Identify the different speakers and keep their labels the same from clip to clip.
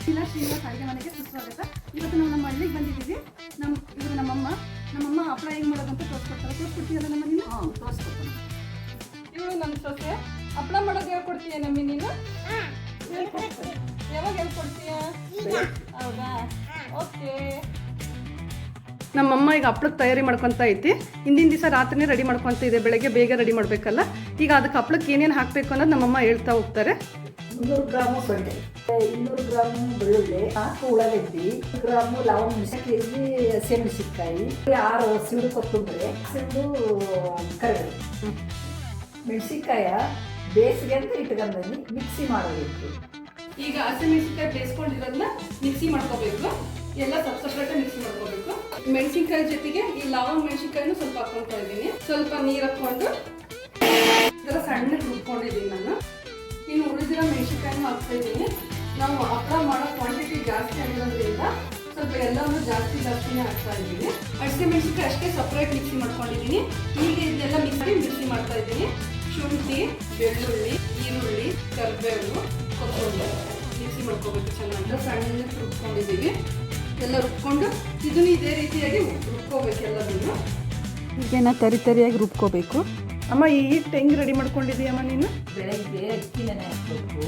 Speaker 1: ಶ್ರೀನಿವಾಸ್ ಅಡುಗೆ ಮನೆಗೆ ಸುಸ್ವಾಗತ. ಇವತ್ತು ನಾವು ನಮ್ಮ ಹಳ್ಳಿಗೆ ಬಂದಿದ್ದೀವಿ. ಇವರು ನಮ್ಮಮ್ಮ ಹಪ್ಪಳ ಹೆಂಗೆ ಮಾಡೋದಂತ ತೋರಿಸ್ಕೊಡ್ತೀಯಲ್ಲ ನಮ್ಮ ನೀನು?
Speaker 2: ತೋರಿಸ್ಕೊಡ್ತೀನಿ.
Speaker 1: ಇವಳು ನಮ್ಮ ಸೊಸೆ. ಹಪ್ಪಳ ಮಾಡೋದು ಹೇಳ್ಕೊಡ್ತೀಯ ನಮ್ಮಿ ನೀನು? ಯಾವಾಗ ಹೇಳ್ಕೊಡ್ತೀಯ? ಹೌದಾ, ಓಕೆ. ನಮ್ಮಮ್ಮ ಈಗ ಹಪ್ಪಳಕ್ಕೆ ತಯಾರಿ ಮಾಡ್ಕೊತ ಐತಿ. ಹಿಂದಿನ ದಿವಸ ರಾತ್ರಿನೇ ರೆಡಿ ಮಾಡ್ಕೊತ ಇದೆ, ಬೆಳಗ್ಗೆ ಬೇಗ ರೆಡಿ ಮಾಡಬೇಕಲ್ಲ. ಈಗ ಅದಕ್ಕೆ ಹಪ್ಪಳಕ್ಕೆ ಏನೇನು ಹಾಕಬೇಕು ಅನ್ನೋದು ನಮ್ಮಮ್ಮ ಹೇಳ್ತಾ ಹೋಗ್ತಾರೆ.
Speaker 2: 200 ಗ್ರಾಮು ಬೆಳ್ಳುಳ್ಳಿ, 200 ಗ್ರಾಮು ಬೆಳ್ಳುಳ್ಳಿ, 4 ಉಳ್ಳಾಗಡ್ಡಿ, 100 ಗ್ರಾಮು ಲವಂಗ, kg ಹಸಿಮೆಣಸಿನ್ಕಾಯಿ, 6 ಸಿಡು ಕೊತ್ತಂಬರಿ, ಸಿಡು ಕರಿಬೇವು. ಮೆಣಸಿನ್ಕಾಯ ಬೇಸಿಗೆ ಅಂತ ಇಟ್ಕೊಂಡ್ಬಂದು ಮಿಕ್ಸಿ ಮಾಡಬೇಕು.
Speaker 1: ಈಗ ಹಸಿಮೆಣಸಿನ್ಕಾಯಿ ಬೇಯಿಸ್ಕೊಂಡಿರೋದನ್ನ ಮಿಕ್ಸಿ ಮಾಡ್ಕೋಬೇಕು. ಎಲ್ಲ ಸಪ್ರೇಟಾಗಿ ಮಿಕ್ಸಿ ಮಾಡ್ಕೋಬೇಕು. ಮೆಣಸಿನ್ಕಾಯಿ ಜೊತೆಗೆ ಈ ಲವಂಗ ಮೆಣಸಿನ್ಕಾಯಿನೂ ಸ್ವಲ್ಪ ಹಾಕ್ಕೊಳ್ತಾ ಇದ್ದೀನಿ. ಸ್ವಲ್ಪ ನೀರು ಹಾಕ್ಕೊಂಡು ಇದರ ಸಣ್ಣಗೆ ರುಬ್ಕೊಂಡಿದ್ದೀನಿ ನಾನು. ಇನ್ನು ಉಳಿದಿರೋ ಮೆಣಸಿನ್ಕಾಯಿನೂ ಹಾಕ್ತಾ ಇದ್ದೀನಿ. ನಾವು ಹಪ್ಪಳ ಮಾಡೋ ಕ್ವಾಂಟಿಟಿ ಜಾಸ್ತಿ ಆಗಿರೋದ್ರಿಂದ ಸ್ವಲ್ಪ ಎಲ್ಲವನ್ನೂ ಜಾಸ್ತಿನೇ ಹಾಕ್ತಾ ಇದ್ದೀನಿ. ಹಸಿ ಮೆಣಸಿನ್ಕಾಯಿ ಅಷ್ಟೇ ಸಪ್ರೇಟ್ ಮಿಕ್ಸಿ ಮಾಡ್ಕೊಂಡಿದ್ದೀನಿ. ಈಗ ಇದನ್ನೆಲ್ಲ ಮಿಕ್ಸಿ ಮಾಡ್ತಾ ಇದ್ದೀನಿ. ಶುಂಠಿ, ಬೆಳ್ಳುಳ್ಳಿ, ಈರುಳ್ಳಿ, ಕರಿಬೇವು, ಕೊತ್ತಂಬರಿ ಮಿಕ್ಸಿ ಮಾಡ್ಕೋಬೇಕು. ಚೆನ್ನಾಗಿ ಸಣ್ಣಗೆ ರುಬ್ಕೊಂಡಿದ್ದೀವಿ. ಎಲ್ಲ ರುಬ್ಕೊಂಡು ಇದನ್ನು ಇದೇ ರೀತಿಯಾಗಿ ರುಬ್ಕೋಬೇಕು. ಎಲ್ಲದನ್ನು ಹೀಗೇನ ತರಿಯಾಗಿ ರುಬ್ಕೋಬೇಕು. ಅಮ್ಮ ಈ ಹಿಟ್ಟು ಹೆಂಗೆ ರೆಡಿ ಮಾಡ್ಕೊಂಡಿದ್ದೀಯಮ್ಮ ನೀನು?
Speaker 2: ಬೆಳಗ್ಗೆ ಅಕ್ಕಿ ನೆನೆ ಹಾಕಬೇಕು.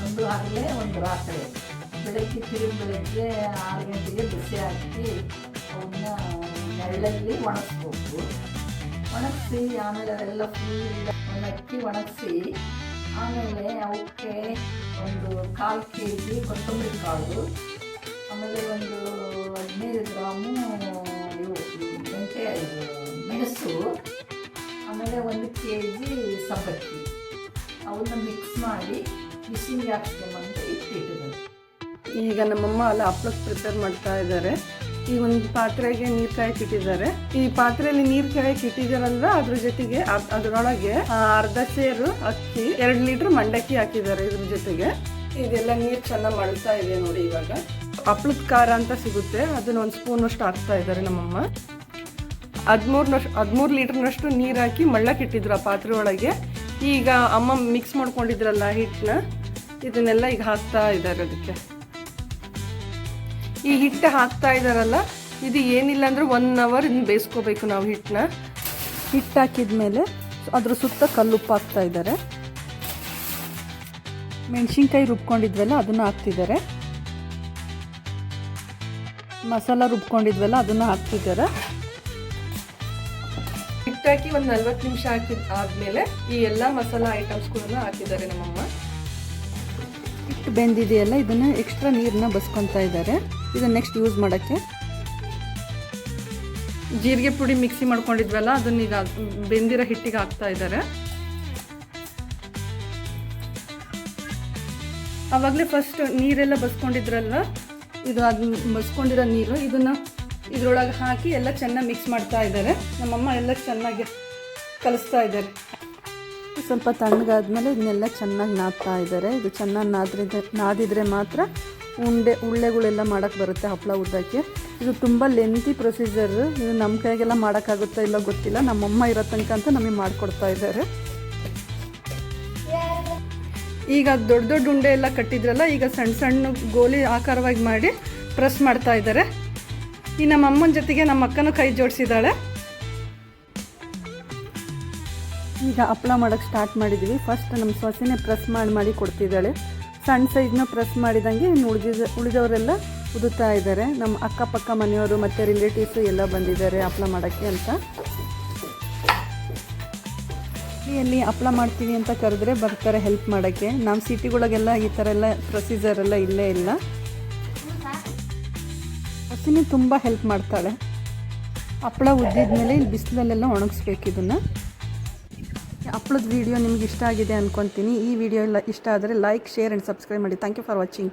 Speaker 2: ಒಂದು ಆಗಲೇ ಒಂದು ರಾತ್ರಿ. ಬೆಳಗ್ಗೆ ಬೆಳಗ್ಗೆ 6 ಗಂಟೆಗೆ ಬಿಸಿ ಹಾಕಿ ಅವನ್ನ ನೆರಳಲ್ಲಿ ಒಣಗಿಸ್ಬೇಕು. ಒಣಗಿಸಿ ಆಮೇಲೆ ಅದೆಲ್ಲ ಫುಲ್ ಒಂದು ಅಕ್ಕಿ ಒಣಗಿಸಿ ಆಮೇಲೆ ಅವಕ್ಕೆ ಒಂದು 1/4 kg ಕೊತ್ತಂಬರಿ ಕಾಳು, ಆಮೇಲೆ ಒಂದು 15 ಗ್ರಾಮು ಮೆಣಸು, ಆಮೇಲೆ 1 kg ಸಬ್ಬಕ್ಕಿ ಅವನ್ನ ಮಿಕ್ಸ್ ಮಾಡಿ ಬಿಸಿಗೆ ಹಾಕ್ಸ್ಕೊಂಬಂದು ಇಟ್ಟಿಟ್ಟಿದ್ದಾರೆ.
Speaker 1: ಈಗ ನಮ್ಮಮ್ಮ ಅಲ್ಲ ಹಪ್ಪಳಕ್ಕೆ ಪ್ರಿಪೇರ್ ಮಾಡ್ತಾ ಇದ್ದಾರೆ. ಈ ಒಂದು ಪಾತ್ರೆಗೆ ನೀರು ಕಾಯಕ್ಕೆ ಇಟ್ಟಿದ್ದಾರೆ. ಈ ಪಾತ್ರೆಯಲ್ಲಿ ನೀರು ಕಾಯಕ್ಕೆ ಇಟ್ಟಿದ್ದಾರಲ್ವ, ಅದ್ರ ಜೊತೆಗೆ ಅದರೊಳಗೆ ಅರ್ಧ ಸೇರು ಅಕ್ಕಿ, 2 ಲೀಟ್ರ್ ಮಂಡಕ್ಕಿ ಹಾಕಿದ್ದಾರೆ. ಇದ್ರ ಜೊತೆಗೆ ಇದೆಲ್ಲ ನೀರು ಚೆನ್ನಾಗಿ ಮಳ್ತಾ ಇದೆ ನೋಡಿ. ಇವಾಗ ಹಪ್ಪಳದ ಖಾರ ಅಂತ ಸಿಗುತ್ತೆ, ಅದನ್ನ 1 ಸ್ಪೂನಷ್ಟು ಹಾಕ್ತಾ ಇದ್ದಾರೆ ನಮ್ಮಮ್ಮ. 13 ಲೀಟ್ರ್ನಷ್ಟು ನೀರು ಹಾಕಿ ಮಳ್ಳಕ್ಕೆ ಇಟ್ಟಿದ್ರು ಆ ಪಾತ್ರೆ ಒಳಗೆ. ಈಗ ಅಮ್ಮ ಮಿಕ್ಸ್ ಮಾಡ್ಕೊಂಡಿದ್ರಲ್ಲ ಹಿಟ್ಟನ್ನ, ಇದನ್ನೆಲ್ಲ ಈಗ ಹಾಕ್ತಾ ಇದ್ದಾರೆ. ಅದಕ್ಕೆ ಈ ಹಿಟ್ಟು ಹಾಕ್ತಾ ಇದ್ದಾರಲ್ಲ, ಇದು ಏನಿಲ್ಲ ಅಂದ್ರೆ 1 ಅವರ್ ಇದನ್ನ ಬೇಯಿಸ್ಕೋಬೇಕು ನಾವು ಹಿಟ್ಟನ್ನ. ಹಿಟ್ಟು ಹಾಕಿದ್ಮೇಲೆ ಅದ್ರ ಸುತ್ತ ಕಲ್ಲುಪ್ಪು ಹಾಕ್ತಾ ಇದ್ದಾರೆ. ಮೆಣಸಿನ್ಕಾಯಿ ರುಬ್ಕೊಂಡಿದ್ವಲ್ಲ ಅದನ್ನು ಹಾಕ್ತಿದ್ದಾರೆ. ಮಸಾಲ ರುಬ್ಕೊಂಡಿದ್ವಲ್ಲ ಅದನ್ನು ಹಾಕ್ತಿದ್ದಾರೆ. ಹಿಟ್ಟಾಕಿ ಒಂದು 40 ನಿಮಿಷ ಆದಮೇಲೆ ಈ ಎಲ್ಲ ಮಸಾಲ ಐಟಮ್ಸ್ಗಳನ್ನ ಹಾಕಿದ್ದಾರೆ ನಮ್ಮಮ್ಮ. ಹಿಟ್ಟು ಬೆಂದಿದೆಯಲ್ಲ, ಇದನ್ನು ಎಕ್ಸ್ಟ್ರಾ ನೀರನ್ನ ಬಸ್ಕೊತಾ ಇದ್ದಾರೆ. ಇದನ್ನು ನೆಕ್ಸ್ಟ್ ಯೂಸ್ ಮಾಡೋಕ್ಕೆ ಜೀರಿಗೆ ಪುಡಿ ಮಿಕ್ಸಿ ಮಾಡ್ಕೊಂಡಿದ್ವಲ್ಲ ಅದನ್ನ ಈಗ ಬೆಂದಿರೋ ಹಿಟ್ಟಿಗೆ ಹಾಕ್ತಾ ಇದ್ದಾರೆ. ಆವಾಗಲೇ ಫಸ್ಟ್ ನೀರೆಲ್ಲ ಬಸ್ಕೊಂಡಿದ್ರಲ್ಲ, ಇದು ಅದನ್ನ ಬಸ್ಕೊಂಡಿರೋ ನೀರು ಇದನ್ನು ಇದ್ರೊಳಗೆ ಹಾಕಿ ಎಲ್ಲ ಚೆನ್ನಾಗಿ ಮಿಕ್ಸ್ ಮಾಡ್ತಾ ಇದ್ದಾರೆ. ನಮ್ಮಮ್ಮ ಎಲ್ಲ ಚೆನ್ನಾಗಿ ಕಲಿಸ್ತಾ ಇದ್ದಾರೆ. ಸ್ವಲ್ಪ ತಣ್ಣಗಾದ್ಮೇಲೆ ಇದನ್ನೆಲ್ಲ ಚೆನ್ನಾಗಿ ನಾದ್ತಾ ಇದ್ದಾರೆ. ಇದು ಚೆನ್ನಾಗಿ ನಾದಿದ್ರೆ ಮಾತ್ರ ಉಳ್ಳೆಗಳೆಲ್ಲ ಮಾಡೋಕ್ಕೆ ಬರುತ್ತೆ ಹಪ್ಪಳ ಉದ್ದಕ್ಕೆ. ಇದು ತುಂಬ ಲೆಂತಿ ಪ್ರೊಸೀಜರ್. ಇದು ನಮ್ಮ ಕೈಗೆಲ್ಲ ಮಾಡೋಕ್ಕಾಗುತ್ತೋ ಇಲ್ಲ ಗೊತ್ತಿಲ್ಲ. ನಮ್ಮಮ್ಮ ಇರೋ ತನಕ ಅಂತ ನಮಗೆ ಮಾಡಿಕೊಡ್ತಾ ಇದ್ದಾರೆ. ಈಗ ದೊಡ್ಡ ಉಂಡೆ ಎಲ್ಲ ಕಟ್ಟಿದ್ರಲ್ಲ, ಈಗ ಸಣ್ಣ ಸಣ್ಣ ಗೋಲಿ ಆಕಾರವಾಗಿ ಮಾಡಿ ಪ್ರೆಸ್ ಮಾಡ್ತಾ ಇದ್ದಾರೆ. ಈ ನಮ್ಮ ಅಮ್ಮನ ಜೊತೆಗೆ ನಮ್ಮ ಅಕ್ಕನೂ ಕೈ ಜೋಡಿಸಿದ್ದಾಳೆ. ಈಗ ಹಪ್ಪಳ ಮಾಡೋಕ್ಕೆ ಸ್ಟಾರ್ಟ್ ಮಾಡಿದ್ವಿ. ಫಸ್ಟ್ ನಮ್ಮ ಸೊಸೆನೇ ಪ್ರೆಸ್ ಮಾಡಿ ಕೊಡ್ತಿದ್ದಾಳೆ. ಸಣ್ಣ ಸೈಜ್ನ ಪ್ರೆಸ್ ಮಾಡಿದಂಗೆ ಇನ್ನು ಉಳಿದವರೆಲ್ಲ ಉದುತ್ತಾ ಇದ್ದಾರೆ. ನಮ್ಮ ಅಕ್ಕಪಕ್ಕ ಮನೆಯವರು ಮತ್ತು ರಿಲೇಟಿವ್ಸು ಎಲ್ಲ ಬಂದಿದ್ದಾರೆ ಹಪ್ಪಳ ಮಾಡೋಕ್ಕೆ ಅಂತ. ಇಲ್ಲಿ ಹಪ್ಪಳ ಮಾಡ್ತೀವಿ ಅಂತ ಕರೆದ್ರೆ ಬರ್ತಾರೆ ಹೆಲ್ಪ್ ಮಾಡೋಕ್ಕೆ. ನಮ್ಮ ಸಿಟಿಗಳಿಗೆಲ್ಲ ಈ ಥರ ಎಲ್ಲ ಪ್ರೊಸೀಜರ್ ಎಲ್ಲ ಇಲ್ಲೇ ಇಲ್ಲ. ಹಸಿನಿ ತುಂಬ ಹೆಲ್ಪ್ ಮಾಡ್ತಾಳೆ. ಹಪ್ಪಳ ಉದ್ದಿದ್ಮೇಲೆ ಇಲ್ಲಿ ಬಿಸಿಲಲ್ಲೆಲ್ಲ ಒಣಗಿಸ್ಬೇಕು ಇದನ್ನು. ಹಪ್ಪಳದ ವಿಡಿಯೋ ನಿಮ್ಗೆ ಇಷ್ಟ ಆಗಿದೆ ಅಂದ್ಕೊತೀನಿ. ಈ ವಿಡಿಯೋ ಎಲ್ಲ ಇಷ್ಟ ಆದರೆ ಲೈಕ್, ಶೇರ್ ಆ್ಯಂಡ್ ಸಬ್ಸ್ಕ್ರೈಬ್ ಮಾಡಿ. Thank you for watching.